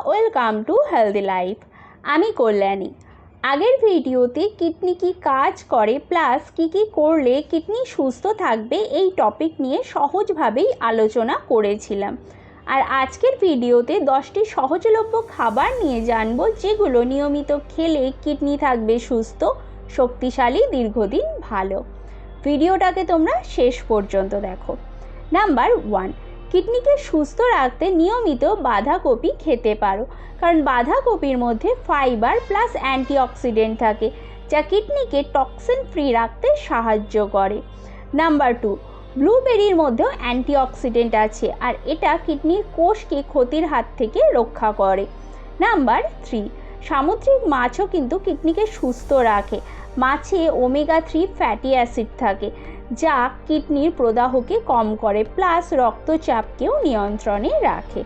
Welcome to healthy life. আমি কল্যাণী। আগের ভিডিওতে কিডনি কি কাজ করে প্লাস কি করলে কিডনি সুস্থ থাকবে এই টপিক নিয়ে সহজভাবেই আলোচনা করেছিলাম। আর আজকের ভিডিওতে 10টি সহজলভ্য খাবার নিয়ে জানবো যেগুলো নিয়মিত খেলে কিডনি থাকবে সুস্থ, শক্তিশালী, দীর্ঘদিন ভালো। ভিডিওটাকে তোমরা শেষ পর্যন্ত দেখো। নাম্বার 1, কিডনিকে সুস্থ রাখতে নিয়মিত বাঁধাকপি খেতে পারো, কারণ বাঁধাকপির মধ্যে ফাইবার প্লাস অ্যান্টিঅক্সিডেন্ট থাকে যা কিডনিকে টক্সিন ফ্রি রাখতে সাহায্য করে। নাম্বার 2, ব্লুবেরির মধ্যেও অ্যান্টিঅক্সিডেন্ট আছে আর এটা কিডনির কোষকে ক্ষতির হাত থেকে রক্ষা করে। নাম্বার 3, সামুদ্রিক মাছও কিন্তু কিডনিকে সুস্থ রাখে। মাছে ওমেগা 3 ফ্যাটি অ্যাসিড থাকে যা কিডনির প্রদাহকে কম করে প্লাস রক্তচাপকেও নিয়ন্ত্রণে রাখে।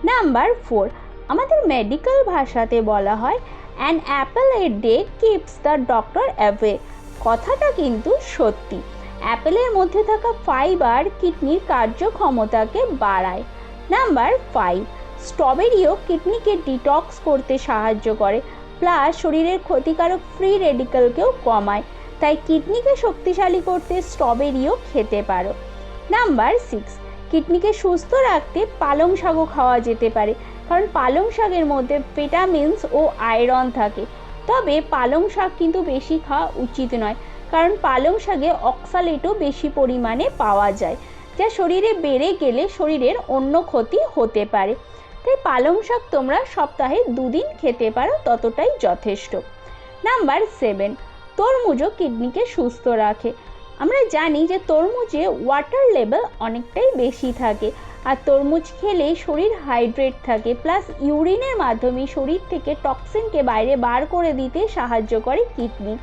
নাম্বার 4, আমাদের মেডিকেল ভাষাতে বলা হয় an Apple a day keeps the doctor away. কথাটা কিন্তু সত্যি। অ্যাপেলের মধ্যে থাকা ফাইবার কিডনির কার্যক্ষমতাকে বাড়ায়। নাম্বার 5, স্ট্রবেরিও কিডনিকে ডিটক্স করতে সাহায্য করে প্লাস শরীরের ক্ষতিকারক ফ্রি রেডিক্যালকেও কমায়, তাই কিডনিকে শক্তিশালী করতে স্ট্রবেরিও খেতে পারো। নাম্বার 6, কিডনিকে সুস্থ রাখতে পালং শাকও খাওয়া যেতে পারে, কারণ পালং শাকের মধ্যে ভিটামিনস ও আয়রন থাকে। তবে পালং শাক কিন্তু বেশি খাওয়া উচিত নয়, কারণ পালং শাকে অক্সালেটও বেশি পরিমাণে পাওয়া যায় যা শরীরে বেড়ে গেলে শরীরের অন্য ক্ষতি হতে পারে। তাই পালং শাক তোমরা সপ্তাহে 2 দিন খেতে পারো, ততটাই যথেষ্ট। নাম্বার 7, তরমুজও কিডনিকে সুস্থ রাখে। আমরা জানি যে তরমুজে ওয়াটার লেভেল অনেকটাই বেশি থাকে আর তরমুজ খেলে শরীর হাইড্রেট থাকে প্লাস ইউরিনের মাধ্যমে শরীর থেকে টক্সিনকে বাইরে বার করে দিতে সাহায্য করে কিডনি।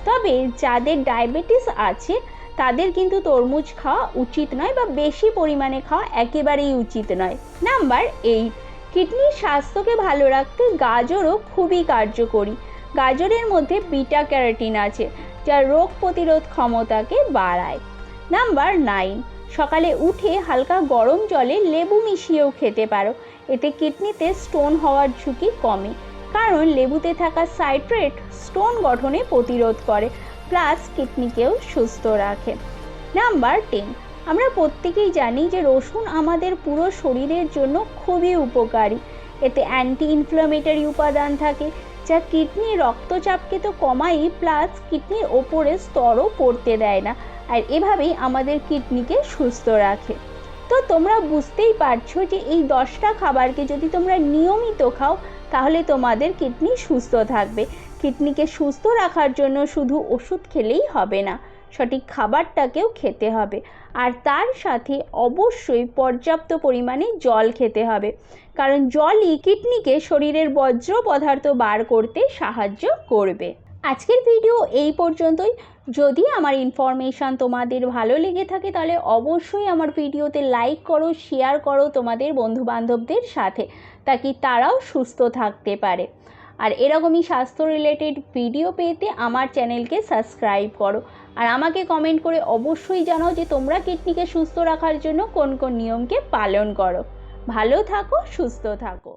তবে যাদের ডায়াবেটিস আছে তাদের কিন্তু তরমুজ খাওয়া উচিত নয় বা বেশি পরিমাণে খাওয়া একেবারেই উচিত নয়। নাম্বার 8, কিডনির স্বাস্থ্যকে ভালো রাখতে গাজরও খুবই কার্যকরী। গাজরের মধ্যে বিটা ক্যারোটিন আছে যা রোগ প্রতিরোধ ক্ষমতাকে বাড়ায়। নাম্বার 9, সকালে উঠে হালকা গরম জলে লেবু মিশিয়েও খেতে পারো। এতে কিডনিতে স্টোন হওয়ার ঝুঁকি কমে, কারণ লেবুতে থাকা সাইট্রেট স্টোন গঠনে প্রতিরোধ করে প্লাস কিডনিকেও সুস্থ রাখে। নাম্বার 10, আমরা প্রত্যেকেই জানি যে রসুন আমাদের পুরো শরীরের জন্য খুবই উপকারী। এতে অ্যান্টি ইনফ্ল্যামেটরি উপাদান থাকে যা কিডনির রক্তচাপকে তো কমাই প্লাস কিডনির ওপরে স্তরও পড়তে দেয় না, আর এভাবেই আমাদের কিডনিকে সুস্থ রাখে। তো তোমরা বুঝতেই পারছো যে এই 10টা খাবারকে যদি তোমরা নিয়মিত খাও তাহলে তোমাদের কিডনি সুস্থ থাকবে। কিডনিকে সুস্থ রাখার জন্য শুধু ওষুধ খেলেই হবে না, সঠিক খাবারটাকেও খেতে হবে আর তার সাথে অবশ্যই পর্যাপ্ত পরিমাণে জল খেতে হবে, কারণ জলই কিডনিকে শরীরের বর্জ্য পদার্থ বার করতে সাহায্য করবে। আজকের ভিডিও এই পর্যন্তই। যদি আমার ইনফরমেশান তোমাদের ভালো লেগে থাকে তাহলে অবশ্যই আমার ভিডিওতে লাইক করো, শেয়ার করো তোমাদের বন্ধুবান্ধবদের সাথে, তাকে তারাও সুস্থ থাকতে পারে। আর এরকমই স্বাস্থ্য রিলেটেড ভিডিও পেতে আমার চ্যানেলকে সাবস্ক্রাইব করো আর আমাকে কমেন্ট করে অবশ্যই জানাও যে তোমরা কিডনিকে সুস্থ রাখার জন্য কোন কোন নিয়মকে পালন করো। ভালো থাকো, সুস্থ থাকো।